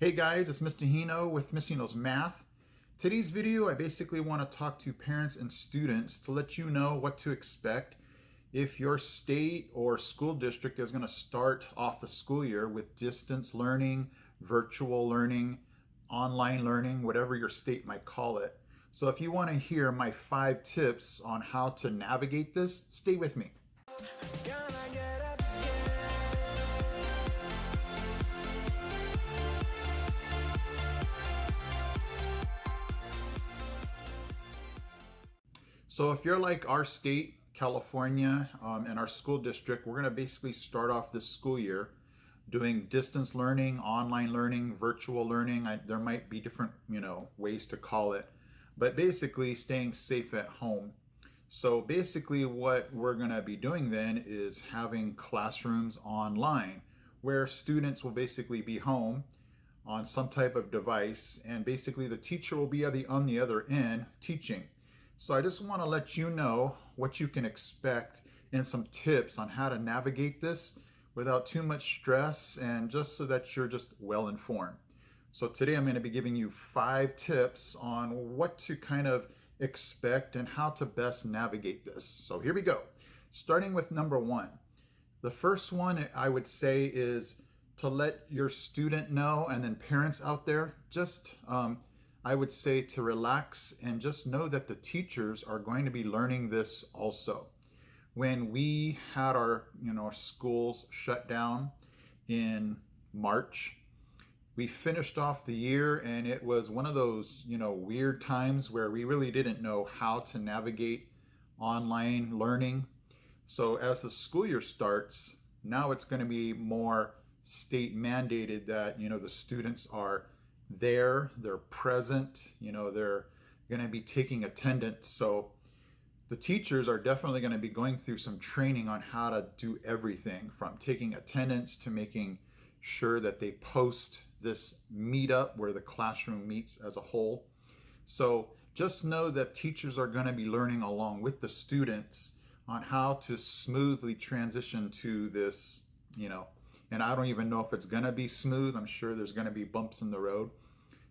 Hey guys, it's Mr. Hino with Mr. Hino's Math. Today's video, I basically want to talk to parents and students to let you know what to expect if your state or school district is going to start off the school year with distance learning, virtual learning, online learning, whatever your state might call it. So if you want to hear my 5 tips on how to navigate this, stay with me. So if you're like our state, California, and our school district, we're going to basically start off this school year doing distance learning, online learning, virtual learning. There might be different, ways to call it, but basically staying safe at home. So basically what we're going to be doing then is having classrooms online where students will basically be home on some type of device, and basically the teacher will be on the other end teaching. So I just want to let you know what you can expect and some tips on how to navigate this without too much stress, and just so that you're just well informed. So today I'm going to be giving you 5 tips on what to kind of expect and how to best navigate this. So here we go. Starting with number 1. The first one I would say is to let your student know, and then parents out there, just I would say to relax and just know that the teachers are going to be learning this also. When we had our schools shut down in March, we finished off the year, and it was one of those weird times where we really didn't know how to navigate online learning. So as the school year starts, now it's going to be more state mandated that the students are there, they're present, they're going to be taking attendance. So the teachers are definitely going to be going through some training on how to do everything from taking attendance to making sure that they post this meetup where the classroom meets as a whole. So just know that teachers are going to be learning along with the students on how to smoothly transition to this, and I don't even know if it's going to be smooth. I'm sure there's going to be bumps in the road.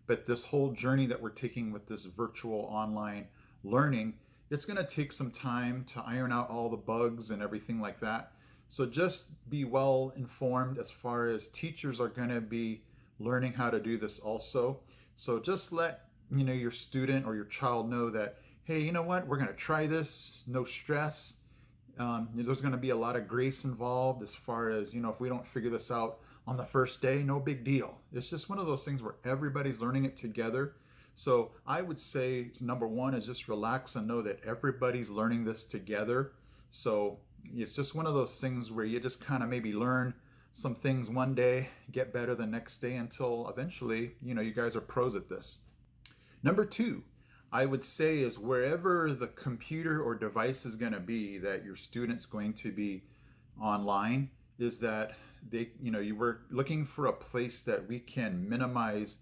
But this whole journey that we're taking with this virtual online learning, it's going to take some time to iron out all the bugs and everything like that. So just be well informed as far as teachers are going to be learning how to do this also. So just let your student or your child know that, hey, you know what, we're going to try this, no stress. There's going to be a lot of grace involved as far as, if we don't figure this out on the first day, no big deal. It's just one of those things where everybody's learning it together. So I would say number 1 is just relax and know that everybody's learning this together. So it's just one of those things where you just kind of maybe learn some things one day, get better the next day, until eventually, you guys are pros at this. Number 2, I would say, is wherever the computer or device is going to be that your student's going to be online, is that you were looking for a place that we can minimize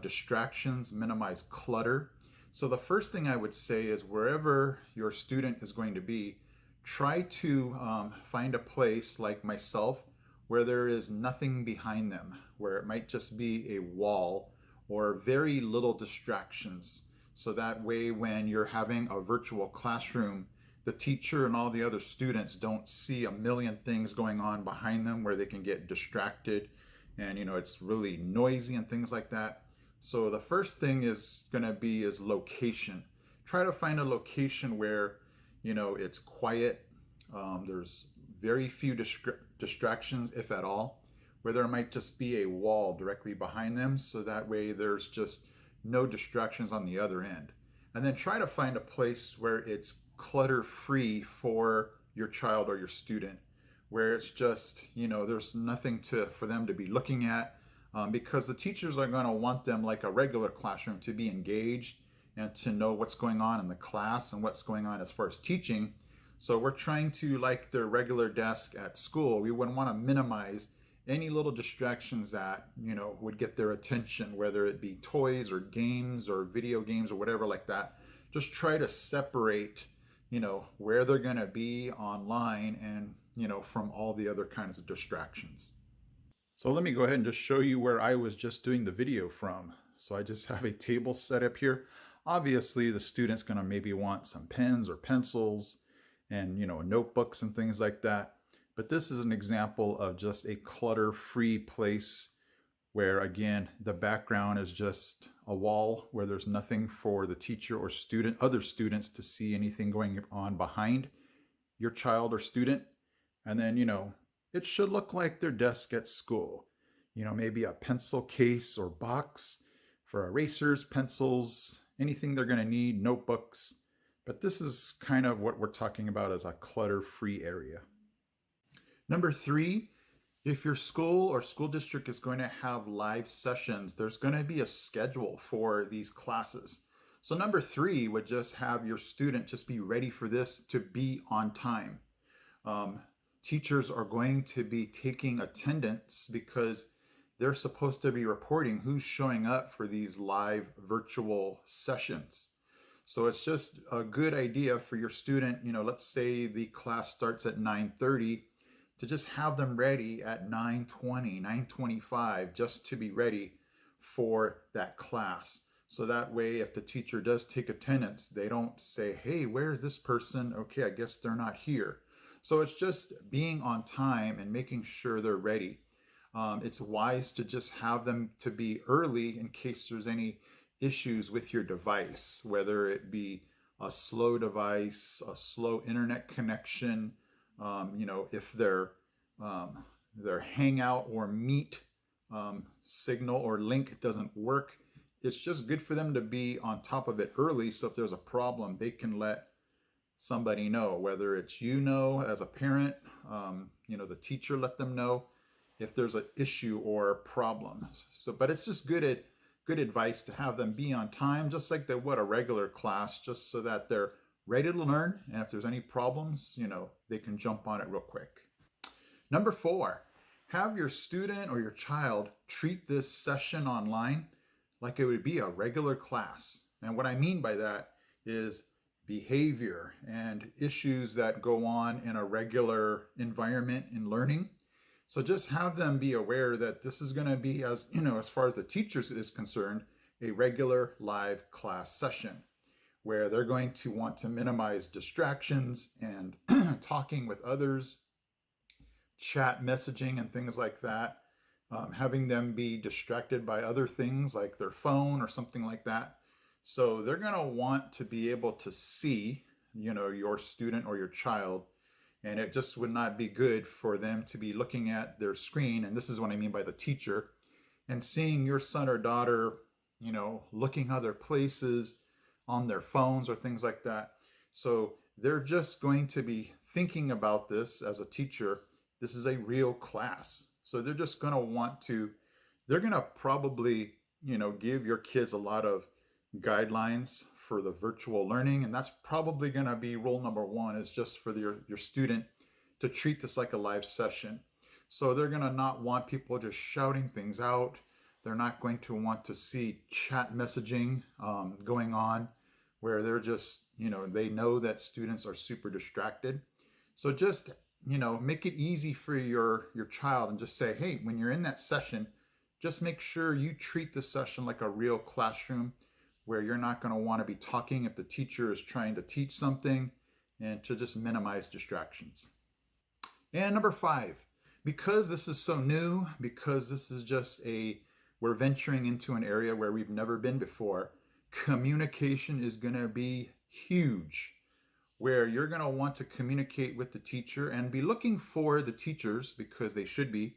distractions, minimize clutter. So the first thing I would say is wherever your student is going to be, try to find a place like myself where there is nothing behind them, where it might just be a wall or very little distractions. So that way, when you're having a virtual classroom, the teacher and all the other students don't see a million things going on behind them where they can get distracted, and it's really noisy and things like that. So the first thing is going to be is location. Try to find a location where it's quiet. There's very few distractions, if at all, where there might just be a wall directly behind them, so that way there's just no distractions on the other end. And then try to find a place where it's clutter-free for your child or your student, where it's just, there's nothing for them to be looking at, because the teachers are going to want them, like a regular classroom, to be engaged and to know what's going on in the class and what's going on as far as teaching. So we're trying to, like their regular desk at school, we wouldn't want to minimize any little distractions that would get their attention, whether it be toys or games or video games or whatever like that. Just try to separate where they're going to be online and from all the other kinds of distractions. So let me go ahead and just show you where I was just doing the video from. So I just have a table set up here. Obviously, the student's gonna maybe want some pens or pencils and notebooks and things like that. But this is an example of just a clutter-free place where, again, the background is just a wall where there's nothing for the teacher or other students to see anything going on behind your child or student. And then, it should look like their desk at school. Maybe a pencil case or box for erasers, pencils, anything they're going to need, notebooks. But this is kind of what we're talking about as a clutter-free area. Number 3, if your school or school district is going to have live sessions, there's going to be a schedule for these classes. So number 3 would just have your student just be ready for this to be on time. Teachers are going to be taking attendance because they're supposed to be reporting who's showing up for these live virtual sessions. So it's just a good idea for your student, let's say the class starts at 9:30, to just have them ready at 9:20, 9:25, just to be ready for that class. So that way, if the teacher does take attendance, they don't say, hey, where's this person? Okay, I guess they're not here. So it's just being on time and making sure they're ready. It's wise to just have them to be early in case there's any issues with your device, whether it be a slow device, a slow internet connection, if their Hangout or Meet signal or link doesn't work. It's just good for them to be on top of it early, so if there's a problem, they can let somebody know, whether it's as a parent, the teacher let them know if there's an issue or problem. But it's just good advice to have them be on time, just like they would a regular class, just so that they're ready to learn, and if there's any problems, they can jump on it real quick. Number 4, have your student or your child treat this session online like it would be a regular class. And what I mean by that is behavior and issues that go on in a regular environment in learning. So just have them be aware that this is going to be, as far as the teachers is concerned, a regular live class session where they're going to want to minimize distractions and talking with others, chat messaging and things like that, having them be distracted by other things like their phone or something like that. So they're going to want to be able to see, your student or your child, and it just would not be good for them to be looking at their screen, and this is what I mean by the teacher, and seeing your son or daughter, looking other places on their phones or things like that. So they're just going to be thinking about this as a teacher. This is a real class. So they're just going to they're going to probably, give your kids a lot of guidelines for the virtual learning, and that's probably going to be rule number 1, is just for your student to treat this like a live session. So they're going to not want people just shouting things out. They're not going to want to see chat messaging going on where they're just, they know that students are super distracted. So just, make it easy for your child and just say, hey, when you're in that session, just make sure you treat the session like a real classroom where you're not going to want to be talking if the teacher is trying to teach something, and to just minimize distractions. And number 5, because this is so new, because this is we're venturing into an area where we've never been before, communication is going to be huge, where you're going to want to communicate with the teacher and be looking for the teachers, because they should be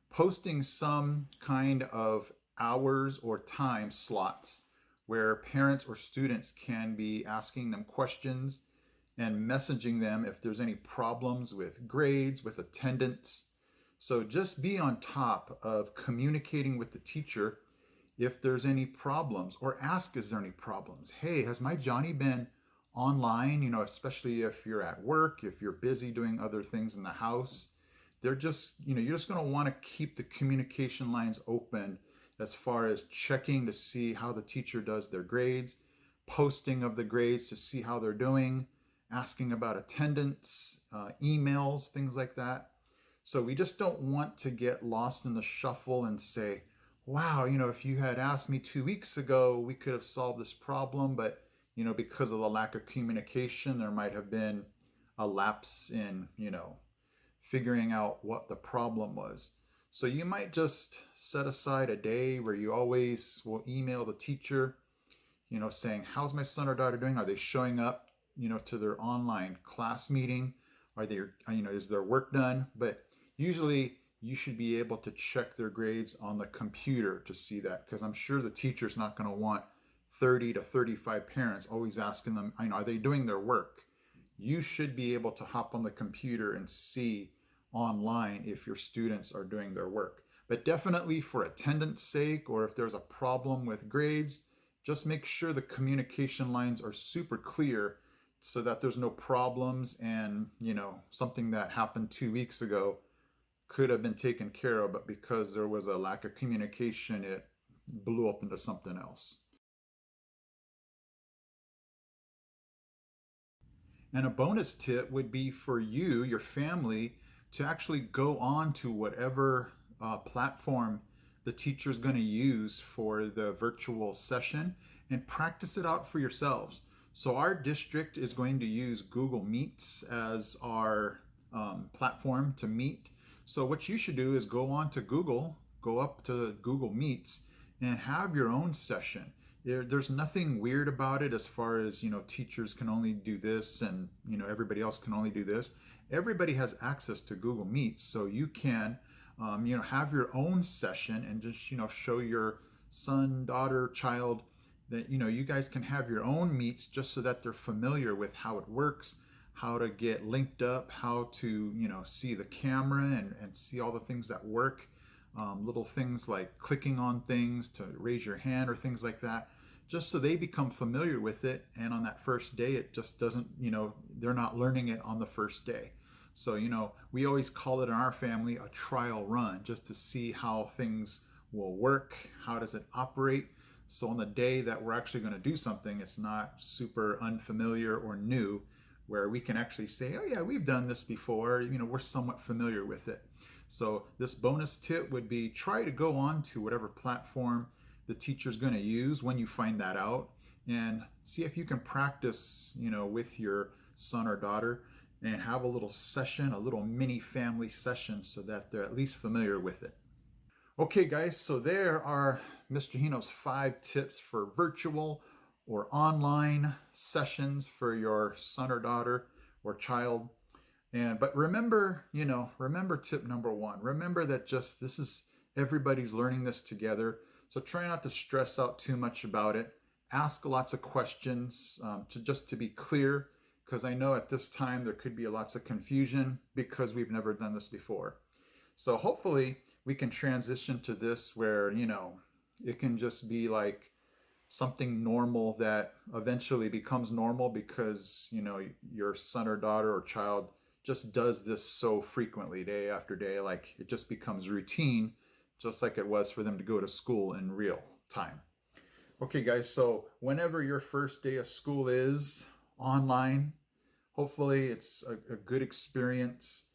posting some kind of hours or time slots where parents or students can be asking them questions and messaging them if there's any problems with grades, with attendance. So just be on top of communicating with the teacher if there's any problems, or ask, is there any problems? Hey, has my Johnny been online? Especially if you're at work, if you're busy doing other things in the house, you're just going to want to keep the communication lines open as far as checking to see how the teacher does their grades, posting of the grades to see how they're doing, asking about attendance, emails, things like that. So we just don't want to get lost in the shuffle and say, wow, if you had asked me 2 weeks ago, we could have solved this problem. But, because of the lack of communication, there might have been a lapse in, figuring out what the problem was. So you might just set aside a day where you always will email the teacher, saying, how's my son or daughter doing? Are they showing up, to their online class meeting? Are they, is their work done? But usually you should be able to check their grades on the computer to see that, because I'm sure the teacher's not going to want 30 to 35 parents always asking them, are they doing their work? You should be able to hop on the computer and see online if your students are doing their work. But definitely for attendance sake, or if there's a problem with grades, just make sure the communication lines are super clear so that there's no problems, and something that happened 2 weeks ago could have been taken care of, but because there was a lack of communication, it blew up into something else. And a bonus tip would be for you, your family, to actually go on to whatever platform the teacher's going to use for the virtual session and practice it out for yourselves. So our district is going to use Google Meets as our platform to meet. So what you should do is go on to Google, go up to Google Meets, and have your own session. There's nothing weird about it as far as, teachers can only do this and, everybody else can only do this. Everybody has access to Google Meets, so you can, have your own session and just, show your son, daughter, child that, you guys can have your own meets just so that they're familiar with how it works, how to get linked up, how to, see the camera and see all the things that work. Little things like clicking on things to raise your hand or things like that, just so they become familiar with it. And on that first day, it just doesn't, they're not learning it on the first day. So, we always call it in our family a trial run, just to see how things will work, how does it operate. So on the day that we're actually going to do something, it's not super unfamiliar or new, where we can actually say, oh yeah, we've done this before, we're somewhat familiar with it. So this bonus tip would be, try to go on to whatever platform the teacher's going to use when you find that out, and see if you can practice, with your son or daughter, and have a little session, a little mini family session, so that they're at least familiar with it. Okay guys, so there are Mr. Hino's 5 tips for virtual or online sessions for your son or daughter or child. But remember, remember tip number 1. Remember that just this is, everybody's learning this together. So try not to stress out too much about it. Ask lots of questions to be clear, because I know at this time there could be lots of confusion because we've never done this before. So hopefully we can transition to this where, it can just be like something normal that eventually becomes normal because, your son or daughter or child just does this so frequently, day after day, like it just becomes routine, just like it was for them to go to school in real time. Okay guys, so whenever your first day of school is online, hopefully it's a good experience.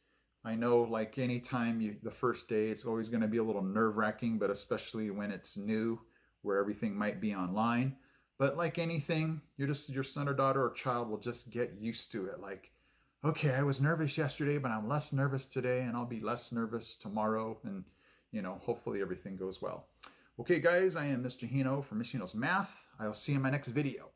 I know, like anytime the first day, it's always going to be a little nerve-wracking, but especially when it's new, where everything might be online. But like anything, your son or daughter or child will just get used to it. Like, okay, I was nervous yesterday, but I'm less nervous today, and I'll be less nervous tomorrow, and hopefully everything goes well. Okay guys, I am Mr. Hino from Mr. Hino's Math. I'll see you in my next video.